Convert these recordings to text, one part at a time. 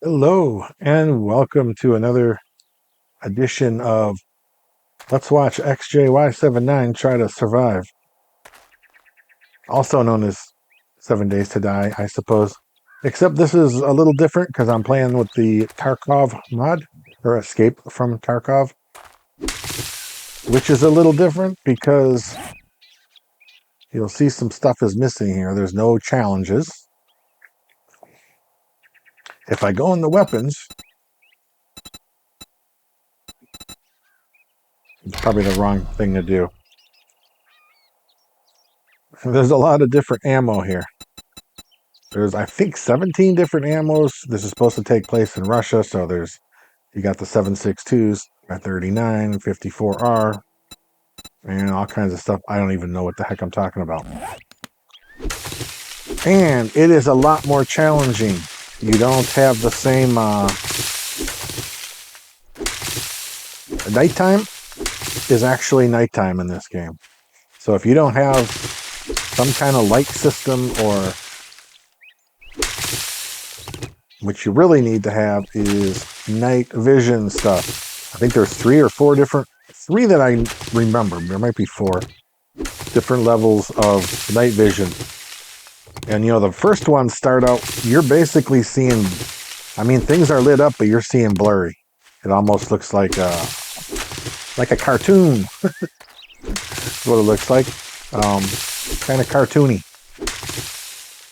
Hello, and welcome to another edition of Let's Watch XJY79 Try to Survive, also known as 7 Days to Die, I suppose. Except this is a little different because I'm playing with the Tarkov mod, or Escape from Tarkov, which is a little different because you'll see some stuff is missing here. There's no challenges. If I go in the weapons, it's probably the wrong thing to do. There's a lot of different ammo here. There's, I think, 17 different ammos. This is supposed to take place in Russia, so you got the 7.62s, got 39, 54R, and all kinds of stuff. I don't even know what the heck I'm talking about. And it is a lot more challenging. You don't have the same nighttime is actually nighttime in this game. So if you don't have some kind of light system, or what you really need to have is night vision stuff. I think there's three that I remember. There might be four different levels of night vision. And the first ones start out, you're basically seeing, things are lit up, but you're seeing blurry. It almost looks like a cartoon. That's what it looks like. Kind of cartoony.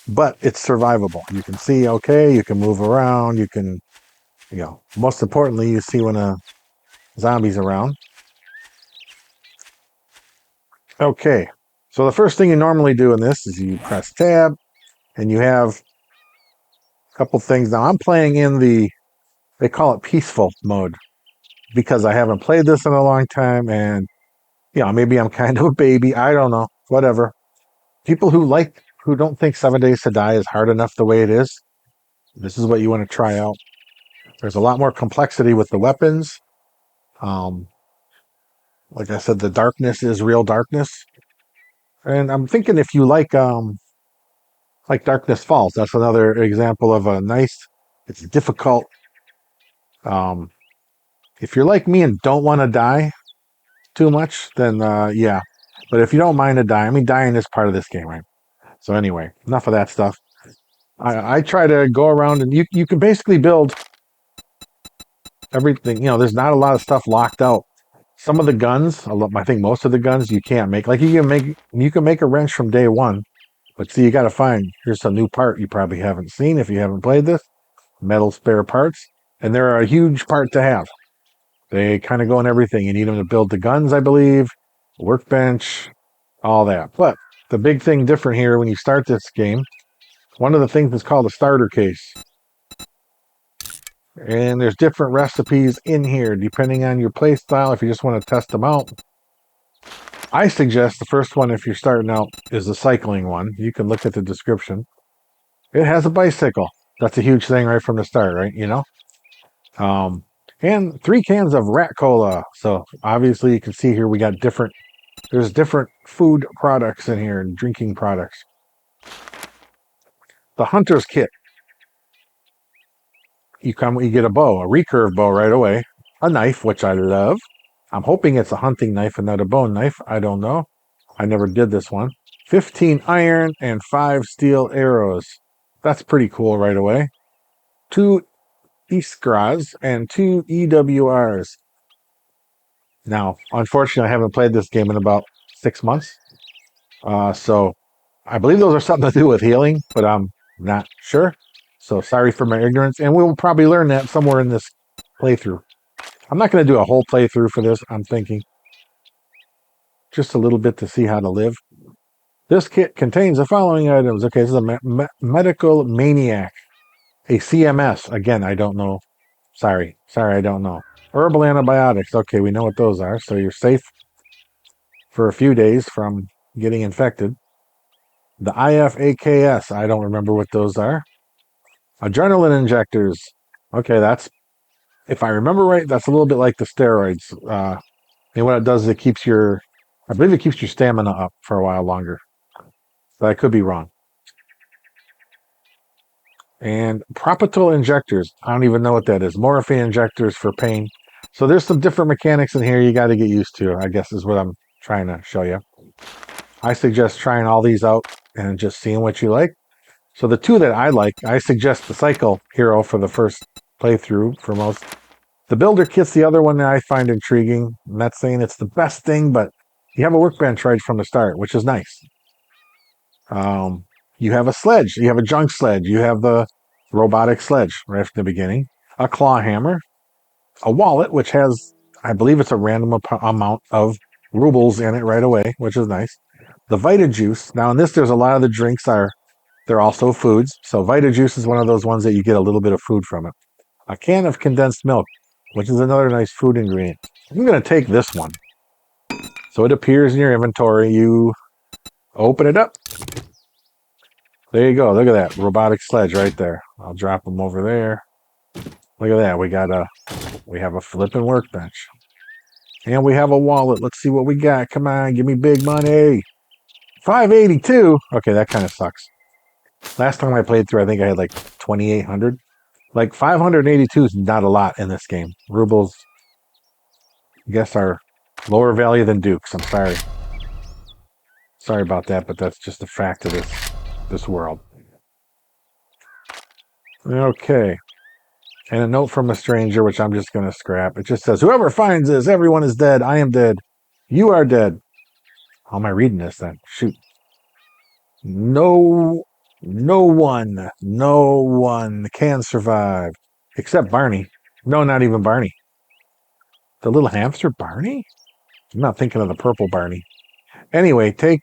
But it's survivable. You can see okay, you can move around, you can, most importantly, you see when a zombie's around. Okay, so the first thing you normally do in this is you press tab, and you have a couple things. Now I'm playing in they call it peaceful mode, because I haven't played this in a long time, and maybe I'm kind of a baby, I don't know, whatever. People who don't think 7 Days to Die is hard enough the way it is, this is what you want to try out. There's a lot more complexity with the weapons. Like I said, the darkness is real darkness. And I'm thinking if you like Darkness Falls, that's another example of it's difficult. If you're like me and don't want to die too much, then yeah. But if you don't mind to die, dying is part of this game, right? So anyway, enough of that stuff. I try to go around, and you can basically build everything. There's not a lot of stuff locked out. Some of the guns, I think most of the guns you can't make. Like you can make a wrench from day one, but see, you got to find, here's a new part you probably haven't seen if you haven't played this, metal spare parts, and they're a huge part to have. They kind of go in everything. You need them to build the guns, I believe, workbench, all that. But the big thing different here when you start this game, one of the things is called a starter case. And there's different recipes in here depending on your play style, if you just want to test them out. I suggest the first one, if you're starting out, is the cycling one. You can look at the description. It has a bicycle. That's a huge thing right from the start, right? And 3 cans of rat cola. So obviously you can see here we got there's different food products in here and drinking products. The hunter's kit. You get a bow, a recurve bow right away, a knife, which I love. I'm hoping it's a hunting knife and not a bone knife. I don't know. I never did this one. 15 iron and 5 steel arrows. That's pretty cool right away. 2 iskras and 2 EWRs. Now, unfortunately, I haven't played this game in about 6 months. So I believe those are something to do with healing, but I'm not sure. So sorry for my ignorance. And we'll probably learn that somewhere in this playthrough. I'm not going to do a whole playthrough for this. I'm thinking just a little bit to see how to live. This kit contains the following items. Okay, this is a medical maniac. A CMS. Again, I don't know. Sorry, I don't know. Herbal antibiotics. Okay, we know what those are. So you're safe for a few days from getting infected. The IFAKS. I don't remember what those are. Adrenaline injectors. Okay, if I remember right, that's a little bit like the steroids. And what it does is I believe it keeps your stamina up for a while longer. But I could be wrong. And propital injectors. I don't even know what that is. Morphine injectors for pain. So there's some different mechanics in here you got to get used to, I guess is what I'm trying to show you. I suggest trying all these out and just seeing what you like. So the two that I like, I suggest the Cycle Hero for the first playthrough for most. The Builder Kit's the other one that I find intriguing. I'm not saying it's the best thing, but you have a workbench right from the start, which is nice. You have a sledge. You have a junk sledge. You have the robotic sledge right from the beginning. A claw hammer. A wallet, which has, I believe it's a random amount of rubles in it right away, which is nice. The Vita Juice. Now in this, there's a lot of the drinks they're also foods. So Vita Juice is one of those ones that you get a little bit of food from it. A can of condensed milk, which is another nice food ingredient. I'm going to take this one. So it appears in your inventory. You open it up. There you go. Look at that robotic sledge right there. I'll drop them over there. Look at that. We have a flipping workbench. And we have a wallet. Let's see what we got. Come on, give me big money. 582. Okay, that kind of sucks. Last time I played through, I think I had like 2,800. Like 582 is not a lot in this game. Rubles, I guess, are lower value than dukes. I'm sorry. Sorry about that, but that's just a fact of this world. Okay. And a note from a stranger, which I'm just going to scrap. It just says, whoever finds this, everyone is dead. I am dead. You are dead. How am I reading this then? Shoot. No one can survive. Except Barney. No, not even Barney. The little hamster Barney? I'm not thinking of the purple Barney. Anyway, take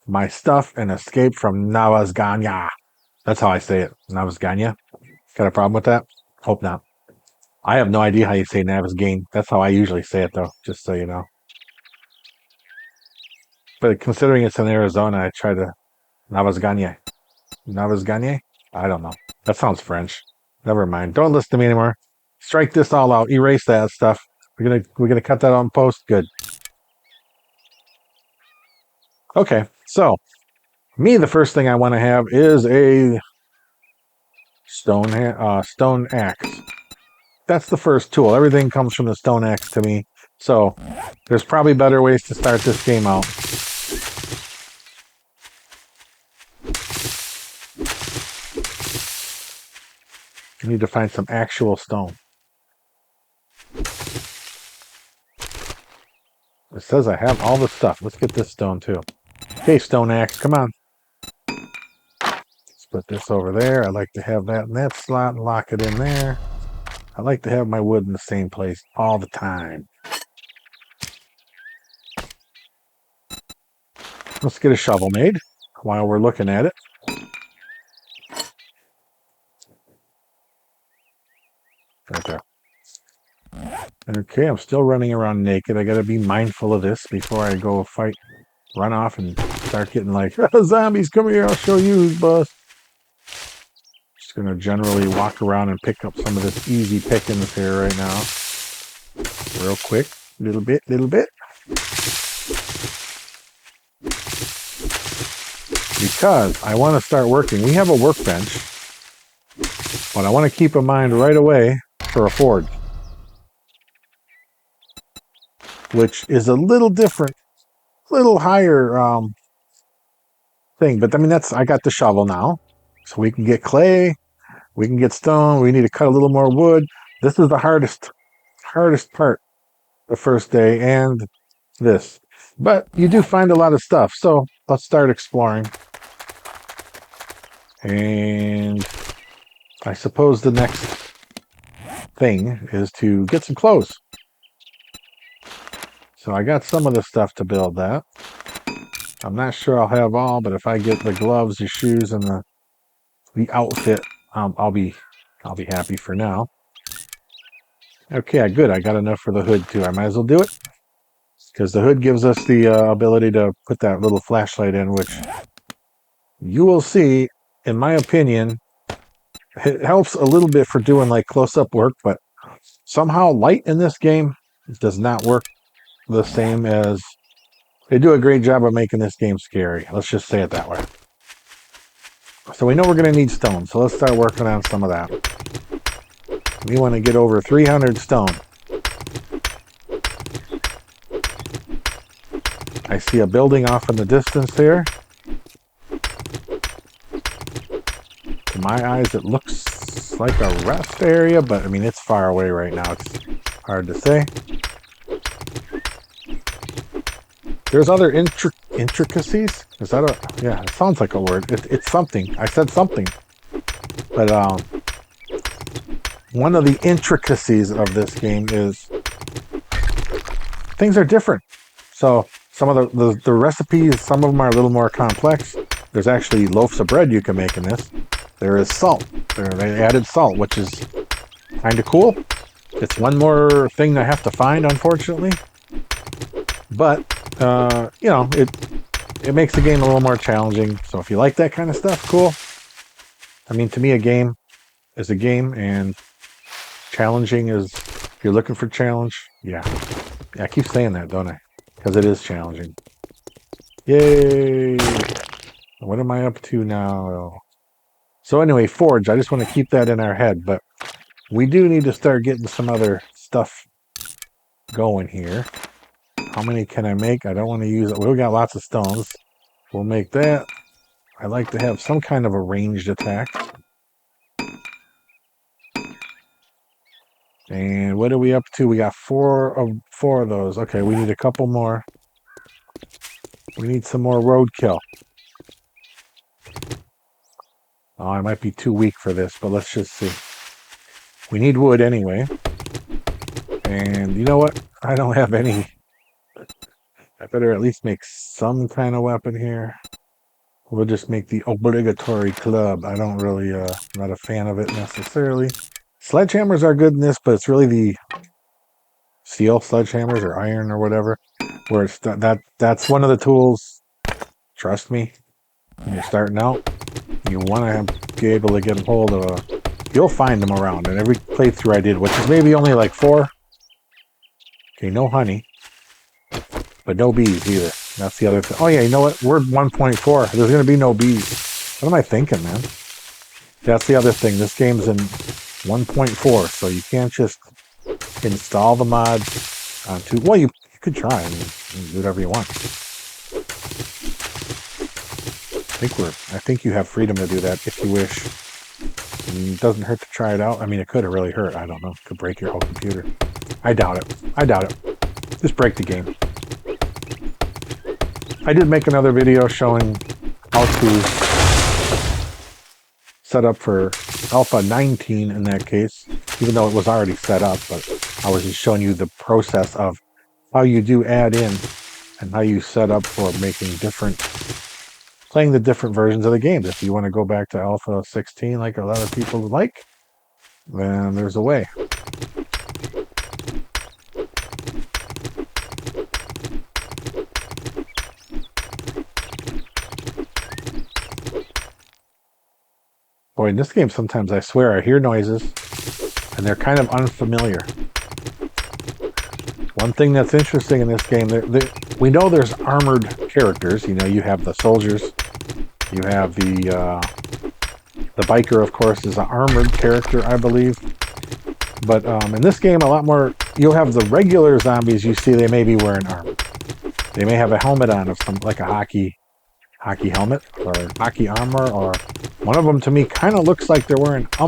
my stuff and escape from Navasganya. That's how I say it. Navasganya. Got a problem with that? Hope not. I have no idea how you say Navasgane. That's how I usually say it, though, just so you know. But considering it's in Arizona, I try to Navasganye. Navasganye? I don't know. That sounds French. Never mind. Don't listen to me anymore. Strike this all out. Erase that stuff. We're gonna cut that on post. Good. Okay, so the first thing I want to have is a stone axe. That's the first tool. Everything comes from the stone axe to me. So there's probably better ways to start this game out. I need to find some actual stone. It says I have all the stuff. Let's get this stone too. Okay, stone axe, come on. Let's put this over there. I like to have that in that slot and lock it in there. I like to have my wood in the same place all the time. Let's get a shovel made while we're looking at it. Right there. Okay, I'm still running around naked. I gotta be mindful of this before I go fight, run off and start getting like, zombies, come here, I'll show you who's boss. Just gonna generally walk around and pick up some of this easy pickings here right now. Real quick, little bit. Because I want to start working. We have a workbench, but I want to keep in mind right away for a forge, which is a little different, little higher thing. But I mean, I got the shovel now, so we can get clay, we can get stone. We need to cut a little more wood. This is the hardest part, the first day, and this. But you do find a lot of stuff, so let's start exploring. And I suppose the next thing is to get some clothes. So I got some of the stuff to build that. I'm not sure I'll have all, but if I get the gloves, the shoes, and the outfit, I'll be happy for now. Okay, good. I got enough for the hood too. I might as well do it, because the hood gives us the ability to put that little flashlight in, which you will see, in my opinion, it helps a little bit for doing like close-up work, but somehow light in this game does not work the same as... They do a great job of making this game scary. Let's just say it that way. So we know we're going to need stone. So let's start working on some of that. We want to get over 300 stone. I see a building off in the distance there. To my eyes, it looks like a rest area, but I mean, it's far away right now. It's hard to say. There's other intricacies. Is that a... Yeah, it sounds like a word. It's something. I said something. But one of the intricacies of this game is things are different. So some of the recipes, some of them are a little more complex. There's actually loaves of bread you can make in this. There is salt. They added salt, which is kind of cool. It's one more thing I have to find, unfortunately. But, you know, it makes the game a little more challenging. So if you like that kind of stuff, cool. I mean, to me, a game is a game, and challenging is, if you're looking for challenge, yeah. I keep saying that, don't I? Because it is challenging. Yay! What am I up to now? So anyway, Forge, I just want to keep that in our head, but we do need to start getting some other stuff going here. How many can I make? I don't want to use it. We've got lots of stones. We'll make that. I like to have some kind of a ranged attack. And what are we up to? We got four of those. Okay, we need a couple more. We need some more roadkill. Oh, I might be too weak for this, but let's just see. We need wood anyway. And you know what? I don't have any. I better at least make some kind of weapon here. We'll just make the obligatory club. I don't really, not a fan of it necessarily. Sledgehammers are good in this, but it's really the steel sledgehammers or iron or whatever, where it's that's one of the tools. Trust me, when you're starting out, you want to be able to get a hold of a... You'll find them around. And every playthrough I did, which is maybe only like 4. Okay, no honey. But no bees either. That's the other thing. Oh yeah, you know what? We're 1.4. There's going to be no bees. What am I thinking, man? That's the other thing. This game's in 1.4, so you can't just install the mod onto... Well, you could try. I mean, you can do whatever you want. I think you have freedom to do that if you wish. It doesn't hurt to try it out. I mean, it could really hurt. I don't know. It could break your whole computer. I doubt it. I doubt it. Just break the game. I did make another video showing how to set up for Alpha 19 in that case, even though it was already set up, but I was just showing you the process of how you do add in and how you set up for playing the different versions of the games. If you want to go back to Alpha 16 like a lot of people would like, then there's a way. Boy, in this game sometimes I swear I hear noises and they're kind of unfamiliar. One thing that's interesting in this game, we know there's armored characters. You know, you have the soldiers, you have the biker, of course, is an armored character, I believe. But in this game, a lot more, you'll have the regular zombies you see, they may be wearing armor. They may have a helmet on of some, like a hockey helmet or hockey armor, or one of them to me kind of looks like they're wearing the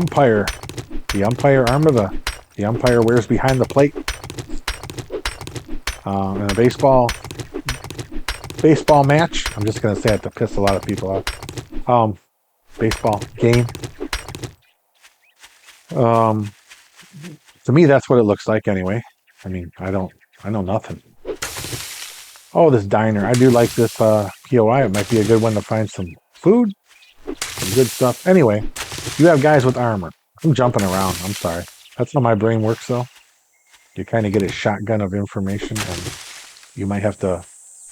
umpire armor the umpire wears behind the plate in a baseball match. I'm just going to say it to piss a lot of people off. Baseball game. To me, that's what it looks like anyway. I mean, I know nothing. Oh, this diner. I do like this POI. It might be a good one to find some food, some good stuff. Anyway, you have guys with armor. I'm jumping around. I'm sorry. That's how my brain works, though. You kind of get a shotgun of information, and you might have to...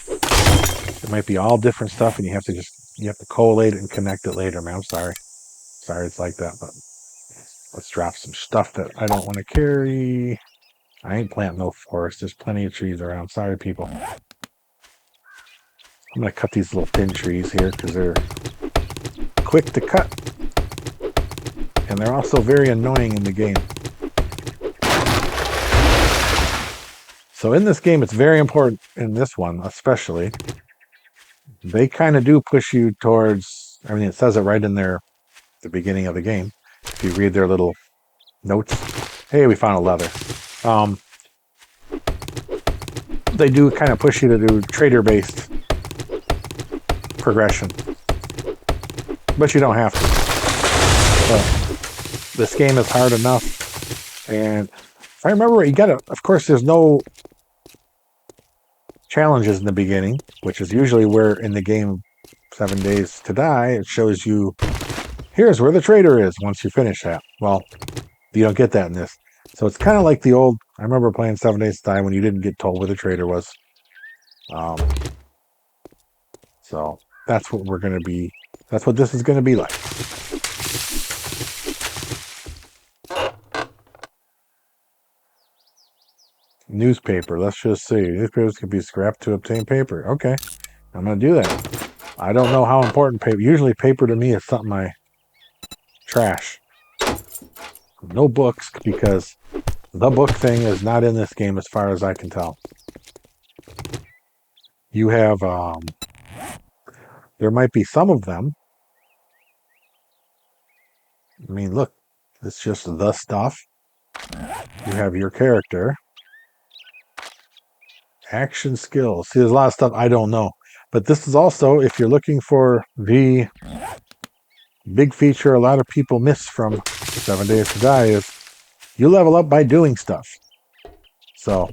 It might be all different stuff, and you have to collate it and connect it later, man. I'm sorry. Sorry it's like that, but let's drop some stuff that I don't want to carry. I ain't planting no forest. There's plenty of trees around. Sorry, people. I'm going to cut these little thin trees here because they're quick to cut. And they're also very annoying in the game. So in this game, it's very important, in this one especially, they kind of do push you towards, I mean, it says it right in there at the beginning of the game. If you read their little notes, hey, we found a leather. They do kind of push you to do trader-based progression. But you don't have to. But this game is hard enough. And if I remember right, you gotta, of course, there's no challenges in the beginning, which is usually where in the game 7 Days to Die, it shows you, here's where the trader is once you finish that. Well, you don't get that in this. So it's kind of like the old, I remember playing 7 Days to Die when you didn't get told where the trader was. So that's what we're going to be, that's what this is going to be like. Newspaper, let's just see. Newspapers can be scrapped to obtain paper. Okay, I'm going to do that. I don't know how important paper, usually paper to me is something I trash. No books, because the book thing is not in this game as far as I can tell. You have, there might be some of them. I mean, look, it's just the stuff. You have your character. Action skills. See, there's a lot of stuff I don't know. But this is also, if you're looking for the big feature a lot of people miss from 7 Days to Die, is you level up by doing stuff. So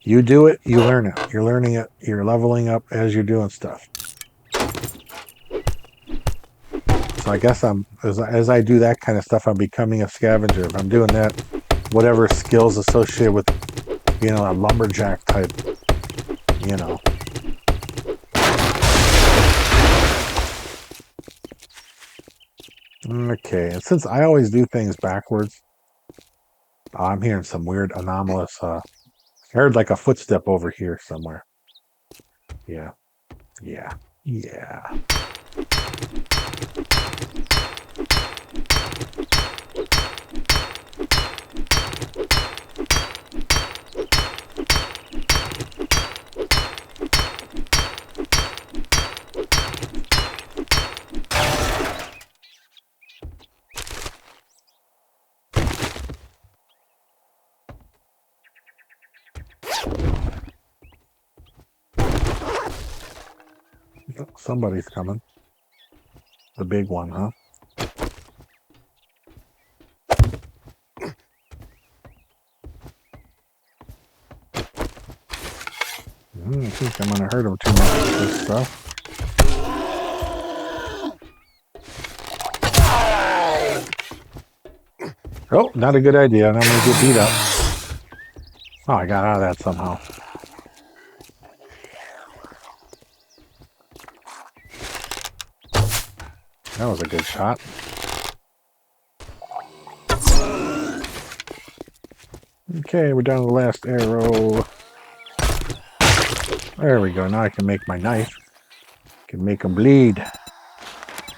you do it, you learn it. You're learning it, you're leveling up as you're doing stuff. So I guess as I do that kind of stuff, I'm becoming a scavenger. If I'm doing that, whatever skills associated with, a lumberjack type, Okay, and since I always do things backwards, I'm hearing some weird anomalous, I heard like a footstep over here somewhere. Yeah. Somebody's coming. The big one, huh? I think I'm going to hurt him too much with this stuff. Oh, not a good idea. And I'm going to get beat up. Oh, I got out of that somehow. That was a good shot. Okay, we're down to the last arrow. There we go. Now I can make my knife. Can make them bleed.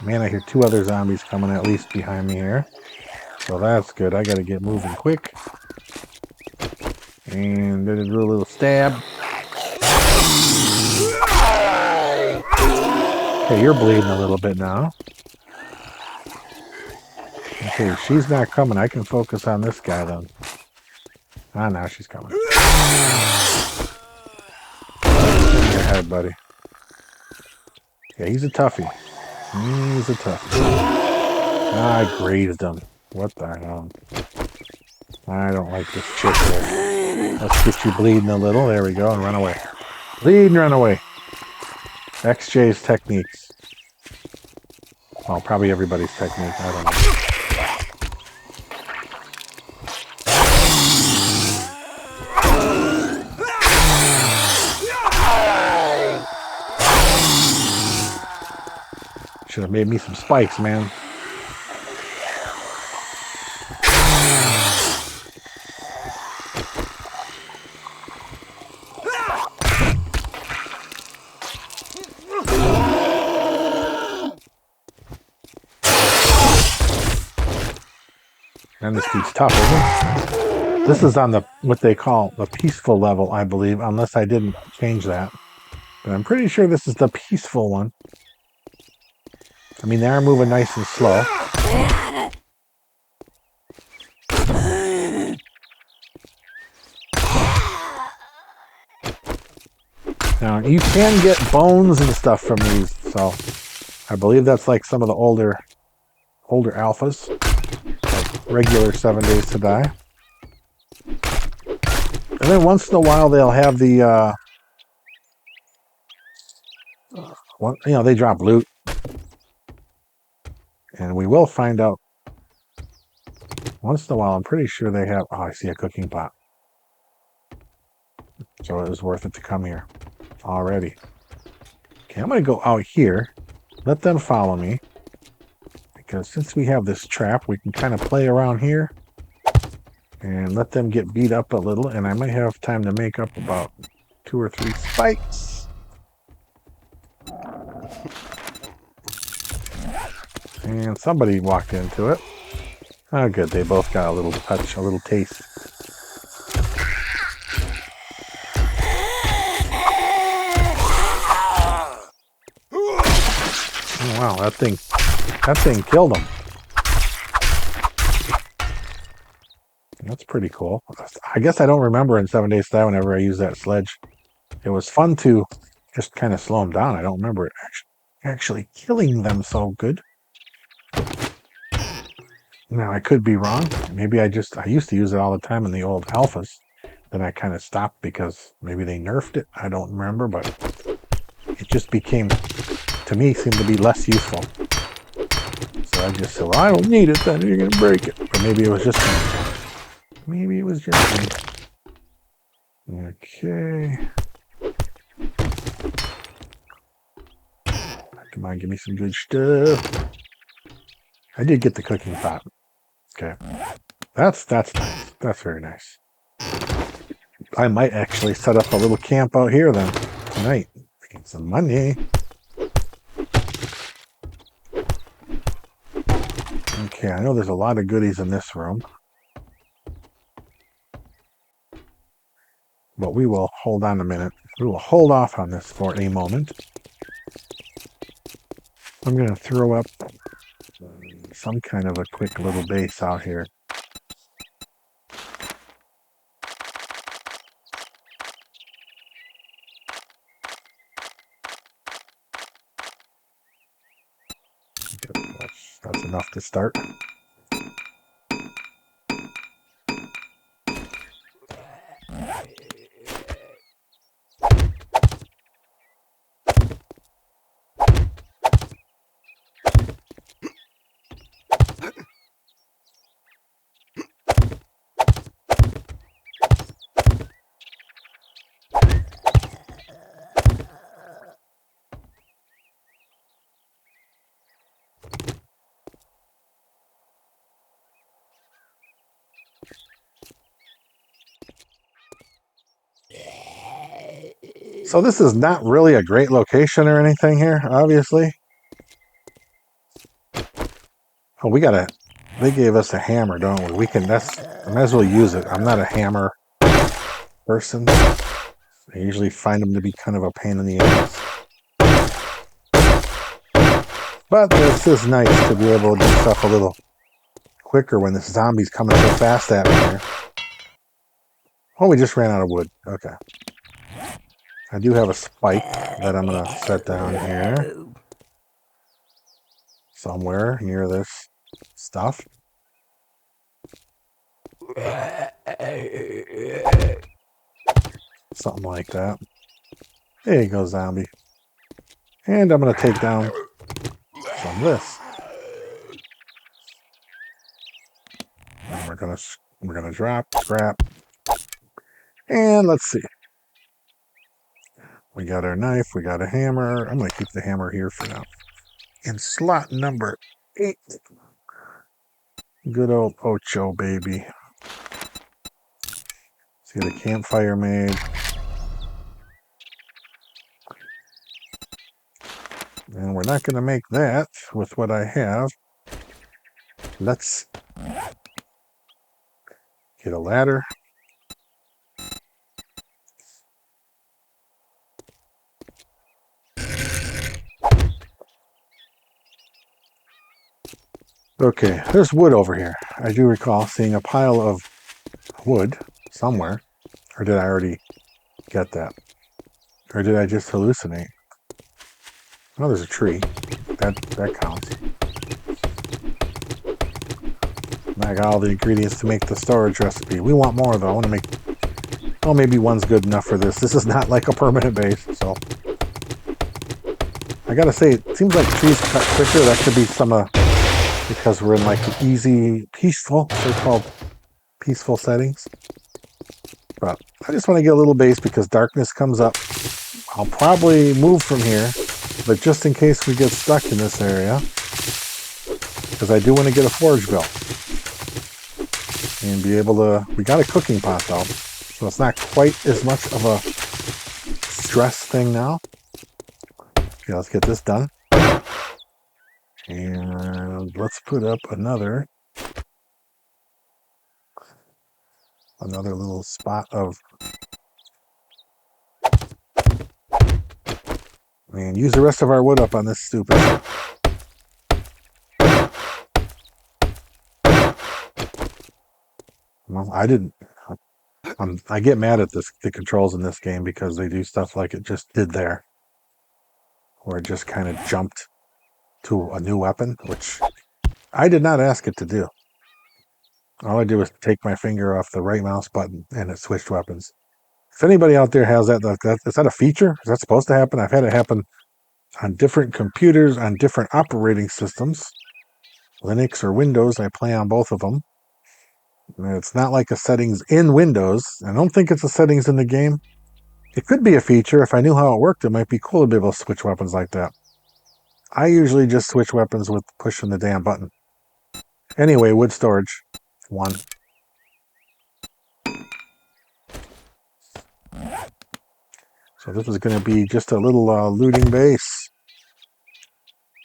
Man, I hear 2 other zombies coming at least behind me here. So that's good. I got to get moving quick. And then do a little stab. Okay, you're bleeding a little bit now. Okay, she's not coming. I can focus on this guy then. Ah, now she's coming. In your head, buddy. Yeah, he's a toughie. He's a toughie. I grazed him. What the hell? I don't like this chick here. Let's get you bleeding a little. There we go, and run away. Bleed and run away. XJ's techniques. Well, probably everybody's technique. I don't know. Should have made me some spikes, man. Man, this dude's tough, isn't it? This is on the what they call the peaceful level, I believe, unless I didn't change that. But I'm pretty sure this is the peaceful one. I mean, they are moving nice and slow. Now, you can get bones and stuff from these, so I believe that's like some of the older alphas, like regular 7 Days to Die. And then once in a while, they'll have the, they drop loot. And we will find out once in a while. I'm pretty sure they have, I see a cooking pot. So it was worth it to come here already. Okay, I'm going to go out here. Let them follow me. Because since we have this trap, we can kind of play around here. And let them get beat up a little. And I might have time to make up about 2 or 3 spikes. And somebody walked into it. Oh, good. They both got a little touch, a little taste. Oh, wow, that thing killed him. That's pretty cool. I guess I don't remember in 7 Days to Die whenever I used that sledge. It was fun to just kind of slow them down. I don't remember it actually killing them so good. Now, I could be wrong. Maybe I used to use it all the time in the old alphas. Then I kind of stopped because maybe they nerfed it. I don't remember, but it just became, to me, seemed to be less useful. So I just said, well, I don't need it, then you're going to break it. Or maybe it was just me. Maybe it was just me. Okay. Come on, give me some good stuff. I did get the cooking pot. Okay. That's nice. That's very nice. I might actually set up a little camp out here then tonight. Get some money. Okay, I know there's a lot of goodies in this room. But we will hold on a minute. We will hold off on this for a moment. I'm going to throw up some kind of a quick little base out here. That's enough to start. So this is not really a great location or anything here, obviously. Oh, they gave us a hammer, don't we? I might as well use it. I'm not a hammer person. I usually find them to be kind of a pain in the ass. But this is nice to be able to do stuff a little quicker when this zombie's coming so fast at me here. Oh, we just ran out of wood. Okay. I do have a spike that I'm going to set down here. Somewhere near this stuff. Something like that. There you go, zombie. And I'm going to take down some of this. And we're going to drop, scrap. And let's see. We got our knife, we got a hammer. I'm going to keep the hammer here for now. In slot number 8. Good old Ocho, baby. See the campfire made. And we're not going to make that with what I have. Let's Get a ladder. Okay, there's wood over here. I do recall seeing a pile of wood somewhere. Or did I already get that? Or did I just hallucinate? Oh, there's a tree. That counts. I got all the ingredients to make the storage recipe. We want more, though. I want to make... Oh, maybe one's good enough for this. This is not like a permanent base, so... I gotta say, it seems like trees cut quicker. That could be some because we're in like easy, peaceful, they're called peaceful settings. But I just want to get a little base because darkness comes up. I'll probably move from here, but just in case we get stuck in this area, because I do want to get a forge built and be able to... We got a cooking pot though, so it's not quite as much of a stress thing now. Okay, let's get this done. And let's put up another little spot of... And use the rest of our wood up on this stupid... Well, I didn't... I get mad at the controls in this game because they do stuff like it just did there. Where it just kind of jumped to a new weapon, which I did not ask it to do. All I did was take my finger off the right mouse button and it switched weapons. If anybody out there has that, is that a feature? Is that supposed to happen? I've had it happen on different computers, on different operating systems. Linux or Windows, I play on both of them. And it's not like a settings in Windows. I don't think it's a settings in the game. It could be a feature. If I knew how it worked, it might be cool to be able to switch weapons like that. I usually just switch weapons with pushing the damn button. Anyway, wood storage. 1. So this is going to be just a little looting base.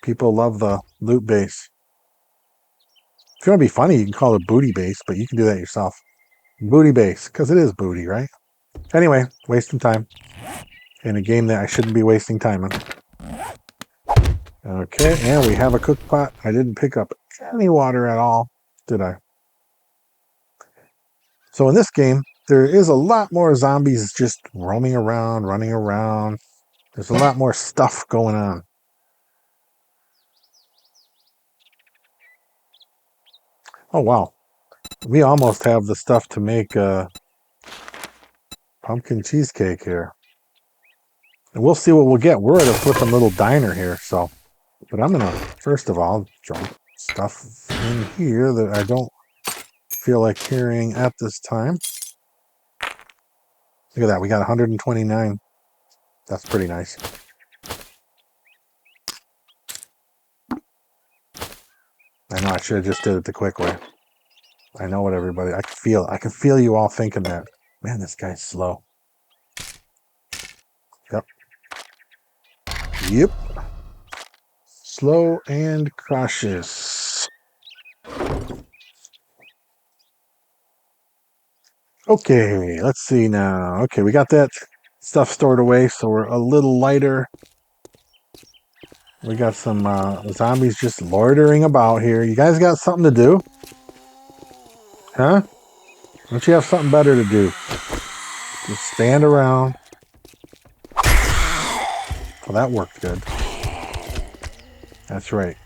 People love the loot base. If you want to be funny, you can call it booty base, but you can do that yourself. Booty base, because it is booty, right? Anyway, wasting time in a game that I shouldn't be wasting time on. Okay, and we have a cook pot. I didn't pick up any water at all, did I? So in this game, there is a lot more zombies just roaming around, running around. There's a lot more stuff going on. Oh, wow. We almost have the stuff to make pumpkin cheesecake here. And we'll see what we'll get. We're at a flipping little diner here, so... But I'm going to, first of all, drop stuff in here that I don't feel like carrying at this time. Look at that. We got 129. That's pretty nice. I know I should have just did it the quick way. I know what everybody... I can feel you all thinking that. Man, this guy's slow. Yep. Yep. Slow and cautious. Okay, let's see now. Okay, we got that stuff stored away, so we're a little lighter. We got some zombies just loitering about here. You guys got something to do? Huh? Don't you have something better to do? Just stand around. Well, that worked good. That's right.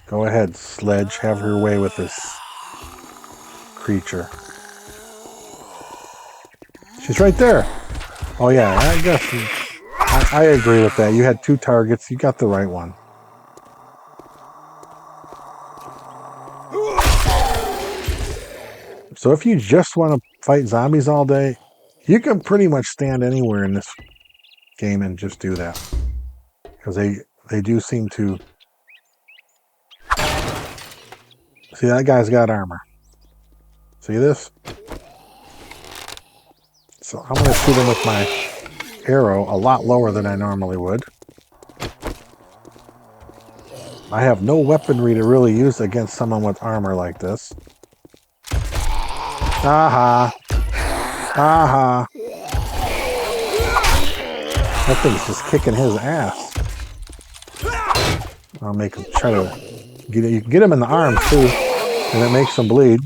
Go ahead, Sledge. Have her way with this creature. She's right there. Oh, yeah, I guess I agree with that. You had 2 targets. You got the right one. So if you just want to fight zombies all day, you can pretty much stand anywhere in this game and just do that. Because they do seem to... See, that guy's got armor. See this? So I'm going to shoot him with my arrow a lot lower than I normally would. I have no weaponry to really use against someone with armor like this. Aha. Aha. That thing's just kicking his ass. I'll make him try to get it. You can get him in the arms too, and it makes him bleed.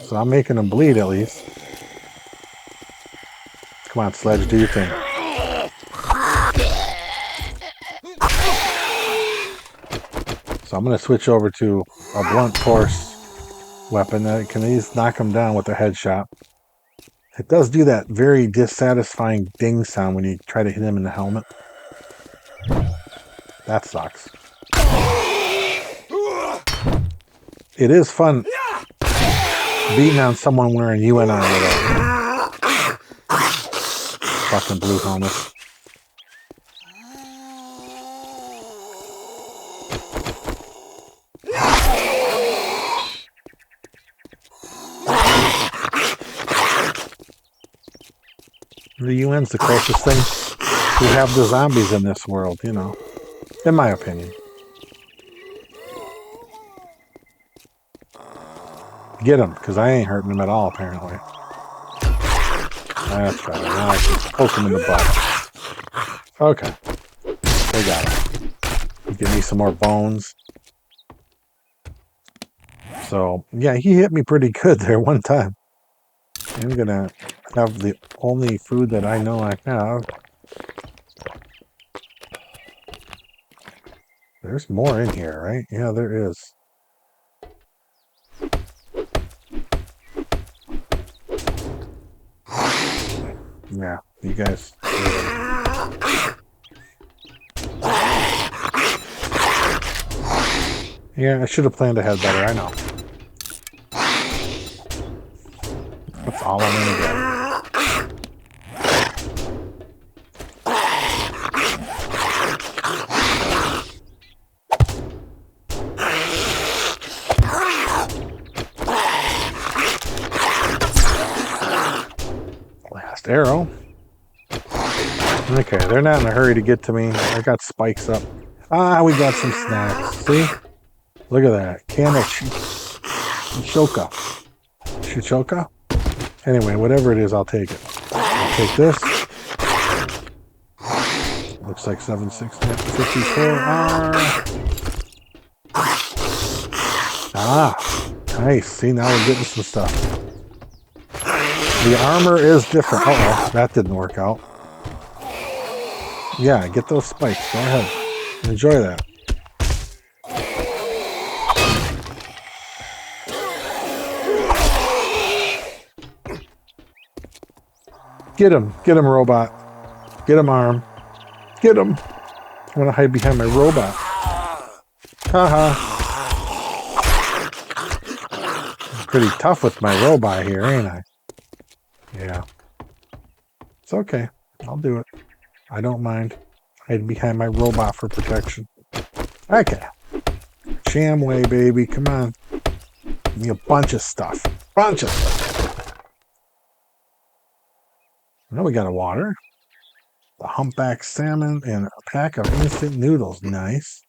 So I'm making him bleed at least. Come on, Sledge, do your thing. So I'm going to switch over to a blunt force weapon that can at least knock him down with a headshot. It does do that very dissatisfying ding sound when you try to hit him in the helmet. That sucks. It is fun beating on someone wearing UNI with a fucking blue helmet. The UN's the closest thing we have to zombies in this world, you know, in my opinion. Get him, because I ain't hurting him at all, apparently. That's better. Now I can poke him in the butt. Okay. They got him. Give me some more bones. So, yeah, he hit me pretty good there one time. I'm going to have the only food that I know I have. There's more in here, right? Yeah, there is. Yeah, you guys. Yeah, I should have planned ahead better, I know. That's all I'm gonna get. Last arrow. Okay, they're not in a hurry to get to me. I got spikes up. Ah, we got some snacks. See? Look at that. Can of Shichoka. Shichoka? Anyway, whatever it is, I'll take it. I'll take this. Looks like 7.654. Ah, nice. See, now we're getting some stuff. The armor is different. Uh-oh, that didn't work out. Yeah, get those spikes. Go ahead. Enjoy that. Get him, robot. Get him, arm. Get him. I want to hide behind my robot. Haha. I'm pretty tough with my robot here, ain't I? Yeah. It's okay. I'll do it. I don't mind. Hide behind my robot for protection. Okay. Shamway, baby. Come on. Give me a bunch of stuff. Bunch of stuff. Now we got a water, the humpback salmon, and a pack of instant noodles. Nice.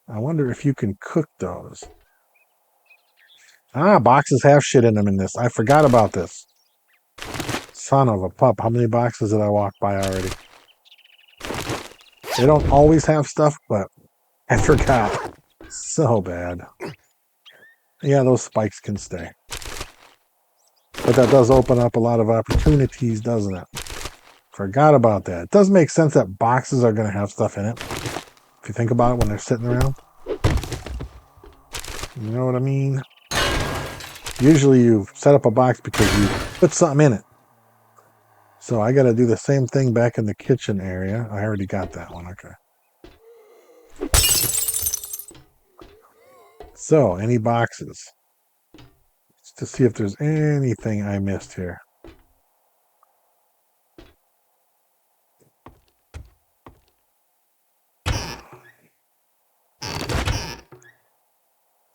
I wonder if you can cook those. Ah, boxes have shit in them in this. I forgot about this. Son of a pup. How many boxes did I walk by already? They don't always have stuff, but I forgot. So bad. Yeah, those spikes can stay. But that does open up a lot of opportunities, doesn't it? Forgot about that. It does make sense that boxes are going to have stuff in it. If you think about it when they're sitting around. You know what I mean? Usually you set up a box because you put something in it. So I got to do the same thing back in the kitchen area. I already got that one. Okay. So, any boxes? To see if there's anything I missed here.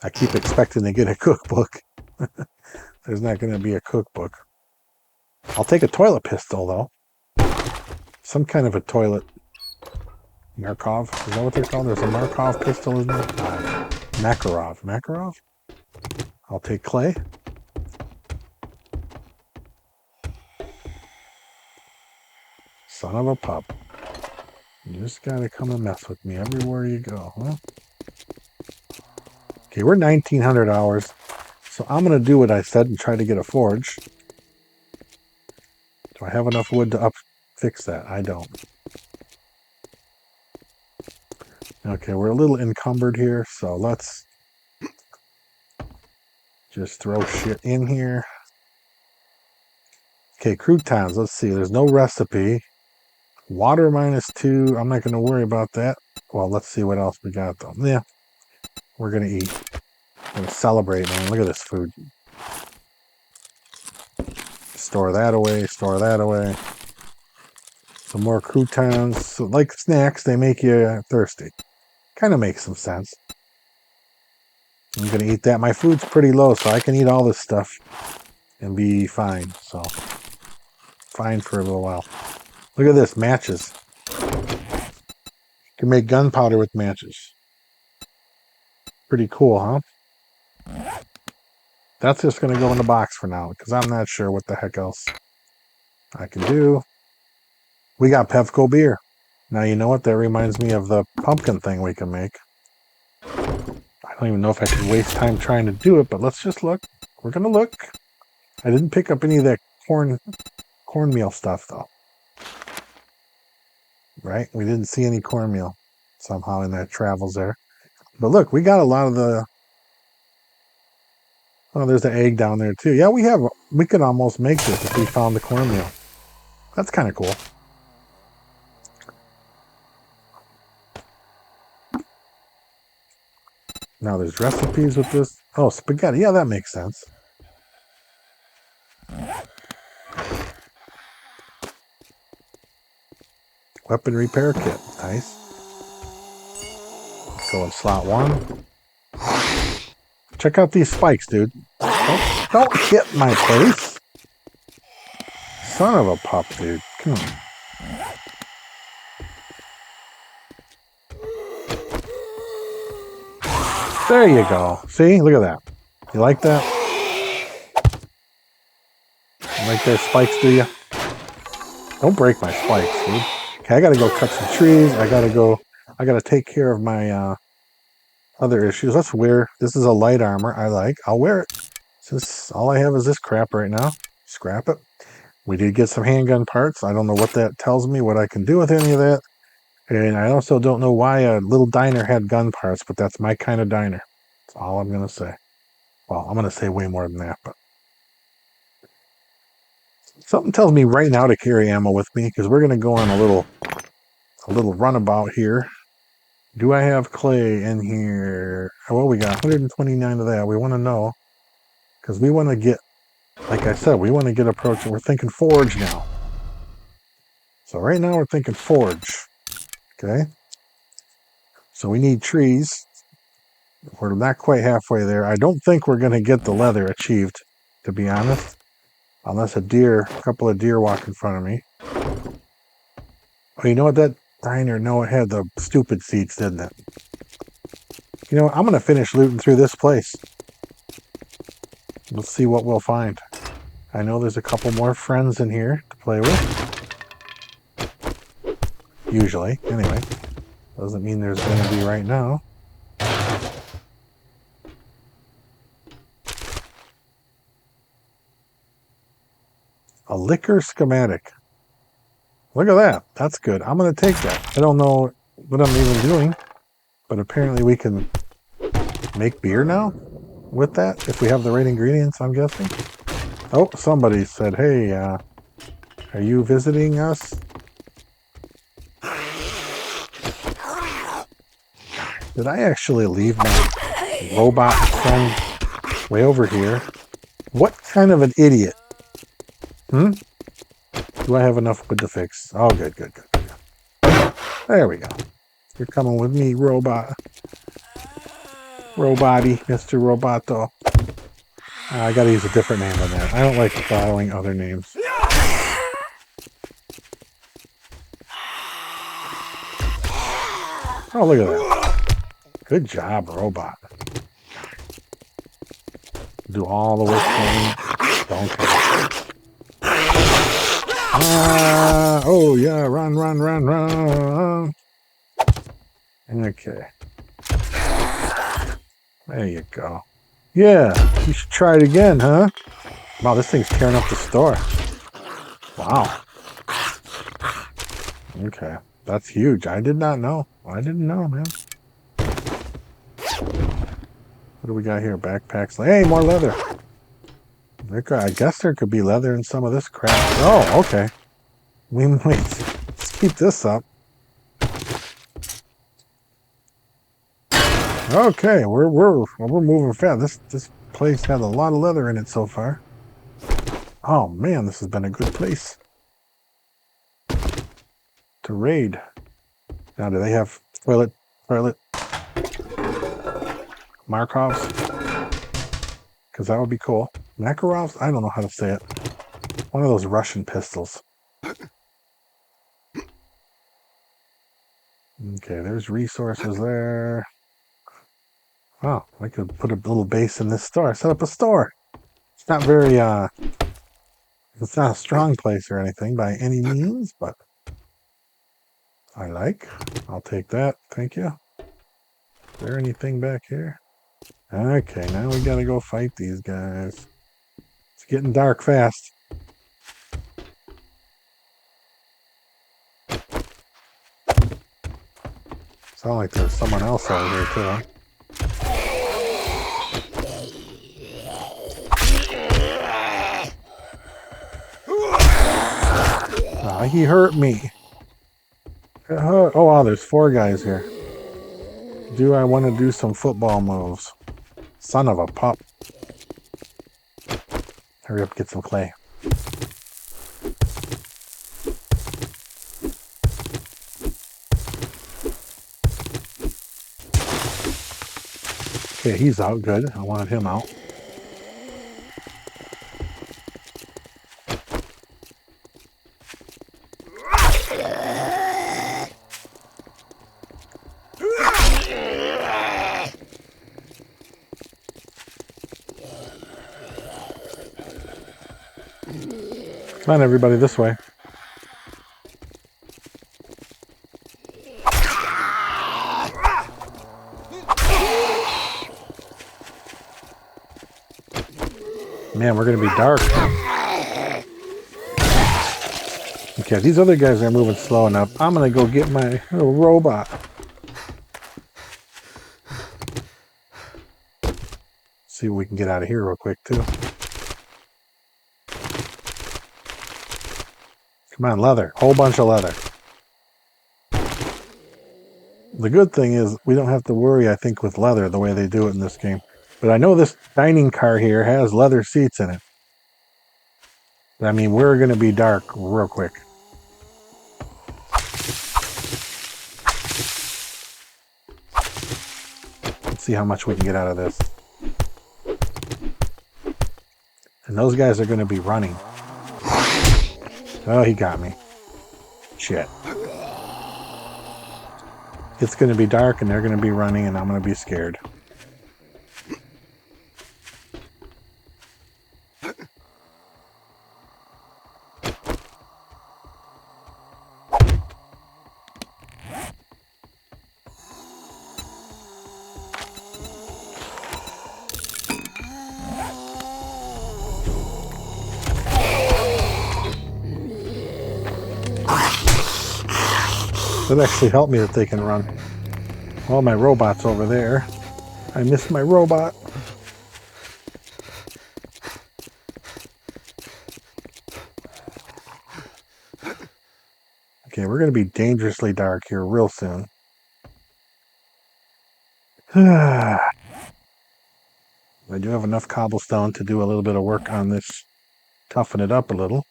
I keep expecting to get a cookbook. There's not going to be a cookbook. I'll take a toilet pistol, though. Some kind of a toilet. Markov? Is that what they're called? There's a Markov pistol, isn't there? Makarov. Makarov? I'll take clay. Son of a pup. You just gotta come and mess with me everywhere you go, huh? Okay, we're 1,900 hours. So I'm gonna do what I said and try to get a forge. Do I have enough wood to fix that? I don't. Okay, we're a little encumbered here, so let's just throw shit in here. Okay, croutons. Let's see. There's no recipe. Water -2. I'm not going to worry about that. Well, let's see what else we got, though. Yeah, we're going to eat. We're going to celebrate, man. Look at this food. Store that away. Store that away. Some more croutons. So, like snacks, they make you thirsty. Kind of makes some sense. I'm going to eat that. My food's pretty low, so I can eat all this stuff and be fine. So, fine for a little while. Look at this. Matches. You can make gunpowder with matches. Pretty cool, huh? That's just going to go in the box for now, because I'm not sure what the heck else I can do. We got Pepco beer. Now, you know what? That reminds me of the pumpkin thing we can make. I don't even know if I should waste time trying to do it, but let's just look. We're going to look. I didn't pick up any of that cornmeal stuff, though. Right? We didn't see any cornmeal somehow in that travels there. But look, we got a lot of the... Oh, there's the egg down there, too. Yeah, we could almost make this if we found the cornmeal. That's kind of cool. Now there's recipes with this. Oh, spaghetti. Yeah, that makes sense. Weapon repair kit. Nice. Go in slot 1. Check out these spikes, dude. Don't hit my face. Son of a pup, dude. Come on. There you go. See? Look at that. You like that? You like those spikes, do you? Don't break my spikes, dude. Okay, I gotta go cut some trees. I gotta take care of my other issues. Let's wear, this is a light armor I like. I'll wear it. Since all I have is this crap right now. Scrap it. We did get some handgun parts. I don't know what that tells me, what I can do with any of that. And I also don't know why a little diner had gun parts, but that's my kind of diner. That's all I'm going to say. Well, I'm going to say way more than that, but something tells me right now to carry ammo with me, because we're going to go on a little runabout here. Do I have clay in here? Well, we got 129 of that. We want to know, because we want to get, like I said, we want to get approaching. We're thinking forge now. So right now we're thinking forge. Okay. So we need trees. We're not quite halfway there. I don't think we're going to get the leather achieved, to be honest. Unless a couple of deer walk in front of me. Oh, you know what? That diner, no, it had the stupid seats, didn't it? You know what? I'm going to finish looting through this place. Let's see what we'll find. I know there's a couple more friends in here to play with. Usually, anyway. Doesn't mean there's going to be right now. A liquor schematic. Look at that. That's good. I'm going to take that. I don't know what I'm even doing, but apparently we can make beer now with that if we have the right ingredients, I'm guessing. Oh, somebody said, hey, are you visiting us? Did I actually leave my robot friend way over here? What kind of an idiot? Do I have enough wood to fix? Oh, good. There we go. You're coming with me, robot. Roboty, Mr. Roboto. I gotta use a different name than that. I don't like following other names. Oh, look at that. Good job, robot. Do all the work for me. Don't care. Oh, yeah, run, run, run, run. Okay. There you go. Yeah, you should try it again, huh? Wow, this thing's tearing up the store. Wow. Okay, that's huge. I did not know. I didn't know, man. What do we got here? Backpacks. Hey, more leather. I guess there could be leather in some of this crap. Oh, okay. We might let's keep this up. Okay, we're moving fast. This place has a lot of leather in it so far. Oh man, this has been a good place to raid. Now, do they have toilet Markovs? Because that would be cool. Makarovs? I don't know how to say it. One of those Russian pistols. Okay, there's resources there. Oh, I could put a little base in this store. Set up a store. It's not very, it's not a strong place or anything by any means, but I like. I'll take that. Thank you. Is there anything back here? Okay, now we gotta go fight these guys. It's getting dark fast. Sound like there's someone else over here too, huh? He hurt me. Oh, wow, there's 4 guys here. Do I want to do some football moves? Son of a pup. Hurry up, get some clay. Okay, he's out. Good. I wanted him out. Come on, everybody, this way. Man, we're going to be dark. Okay, these other guys are moving slow enough. I'm going to go get my little robot. See what we can get out of here real quick, too. Come on, leather. Whole bunch of leather. The good thing is we don't have to worry, I think, with leather the way they do it in this game. But I know this dining car here has leather seats in it. I mean, we're going to be dark real quick. Let's see how much we can get out of this. And those guys are going to be running. Oh, he got me. Shit. It's going to be dark and they're going to be running and I'm going to be scared. That actually helped me that they can run. Well, my robot's over there. I missed my robot. Okay, we're going to be dangerously dark here real soon. I do have enough cobblestone to do a little bit of work on this. Toughen it up a little.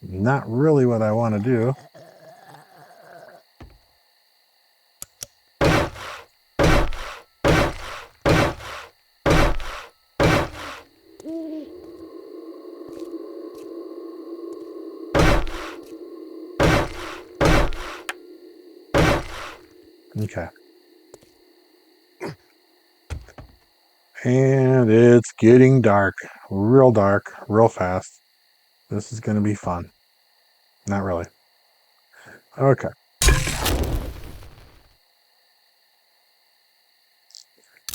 Not really what I want to do. Okay. And it's getting dark. Real fast. This is going to be fun. Not really. Okay.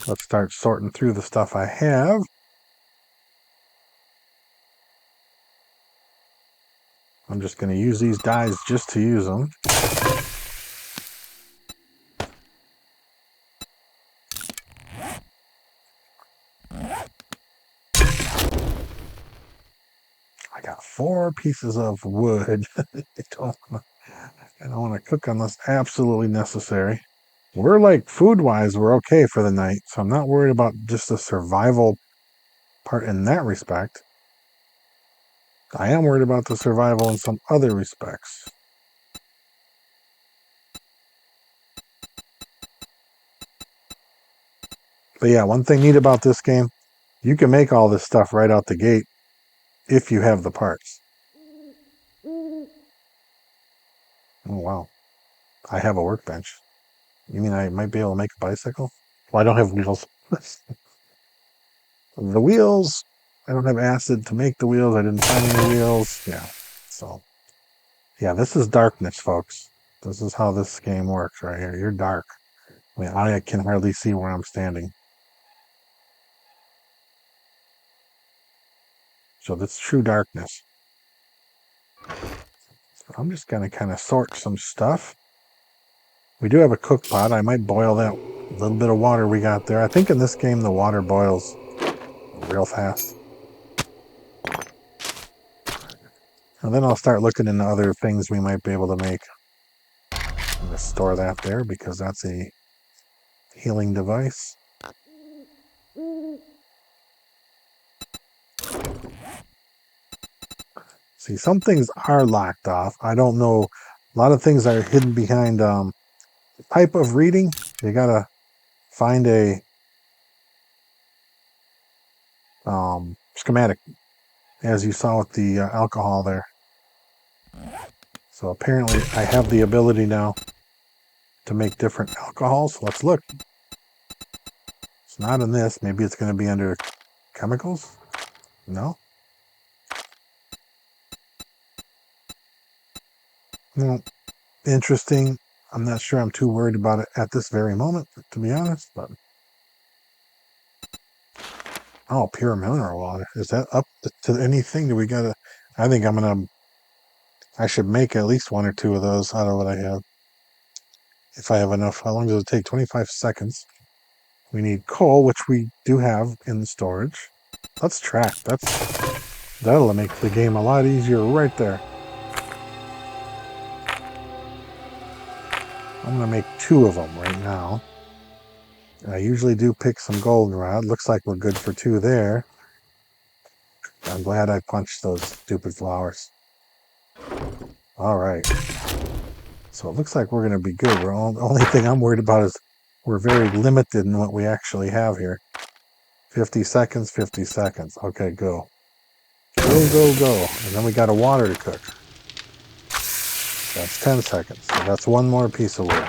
Let's start sorting through the stuff I have. I'm just going to use these dies just to use them. I got 4 pieces of wood. I don't want to cook unless absolutely necessary. We're like, food-wise, we're okay for the night, so I'm not worried about just the survival part in that respect. I am worried about the survival in some other respects. But yeah, one thing neat about this game, you can make all this stuff right out the gate if you have the parts. Oh, wow. I have a workbench. You mean I might be able to make a bicycle? Well, I don't have wheels. The wheels, I don't have acid to make the wheels. I didn't find any wheels. Yeah. So, yeah, this is darkness, folks. This is how this game works right here. You're dark. I mean, I can hardly see where I'm standing. So that's true darkness. So I'm just going to kind of sort some stuff. We do have a cook pot. I might boil that little bit of water we got there. I think in this game the water boils real fast. And then I'll start looking into other things we might be able to make. I'm going to store that there because that's a healing device. See, some things are locked off. I don't know. A lot of things are hidden behind type of reading. You got to find a schematic, as you saw with the alcohol there. So apparently I have the ability now to make different alcohols. Let's look. It's not in this. Maybe it's going to be under chemicals? No? Well, interesting. I'm not sure I'm too worried about it at this very moment, to be honest. But oh, pure mineral water. Is that up to anything? Do we got to... I think I should make at least 1 or 2 of those out of what I have. If I have enough. How long does it take? 25 seconds. We need coal, which we do have in the storage. Let's track. That'll make the game a lot easier right there. I'm going to make 2 of them right now. I usually do pick some goldenrod. Looks like we're good for 2 there. I'm glad I punched those stupid flowers. All right. So it looks like we're going to be good. The only thing I'm worried about is we're very limited in what we actually have here. 50 seconds, 50 seconds. Okay, go. Go, go, go. And then we got a water to cook. That's 10 seconds. So that's 1 more piece of wood.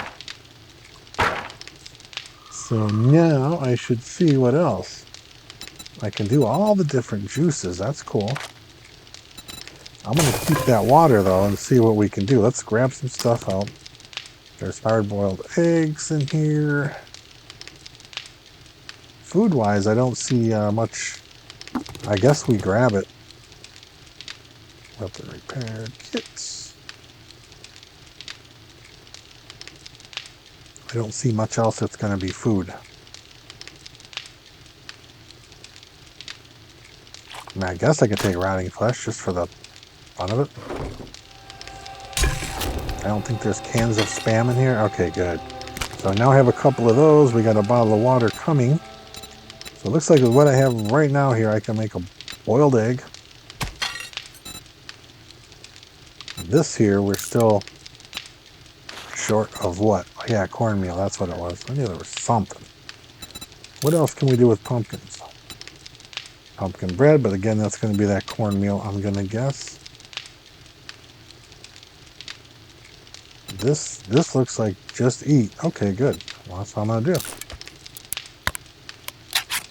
So now I should see what else. I can do all the different juices. That's cool. I'm going to keep that water, though, and see what we can do. Let's grab some stuff out. There's hard-boiled eggs in here. Food-wise, I don't see much. I guess we grab it. Weapon repair kits. I don't see much else that's going to be food. I mean, I guess I could take rotting flesh just for the fun of it. I don't think there's cans of Spam in here. Okay, good. So now I have a couple of those. We got a bottle of water coming. So it looks like with what I have right now here, I can make a boiled egg. This here, we're still short of what? Oh, yeah, cornmeal. That's what it was. I knew there was something. What else can we do with pumpkins? Pumpkin bread, but again, that's going to be that cornmeal, I'm going to guess. This looks like just eat. Okay, good. Well, that's what I'm going to do.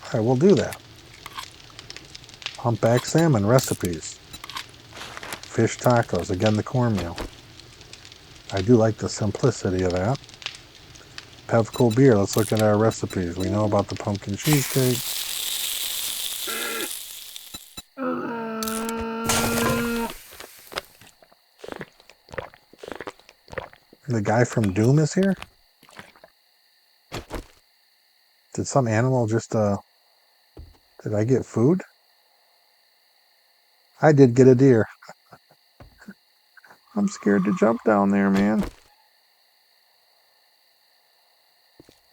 All right, we'll do that. Humpback salmon recipes. Fish tacos, again the cornmeal. I do like the simplicity of that. Pevco beer, let's look at our recipes. We know about the pumpkin cheesecake. The guy from Doom is here? Did some animal just, did I get food? I did get a deer. I'm scared to jump down there, man.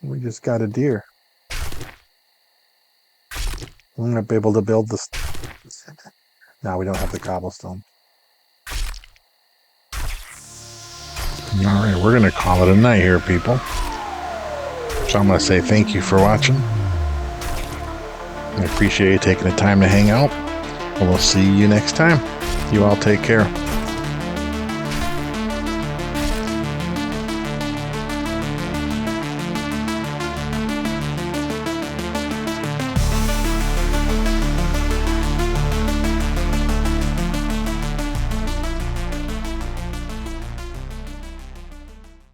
We just got a deer. I'm going to be able to build this. Now we don't have the cobblestone. All right, we're going to call it a night here, people. So I'm going to say thank you for watching. I appreciate you taking the time to hang out. We'll see you next time. You all take care.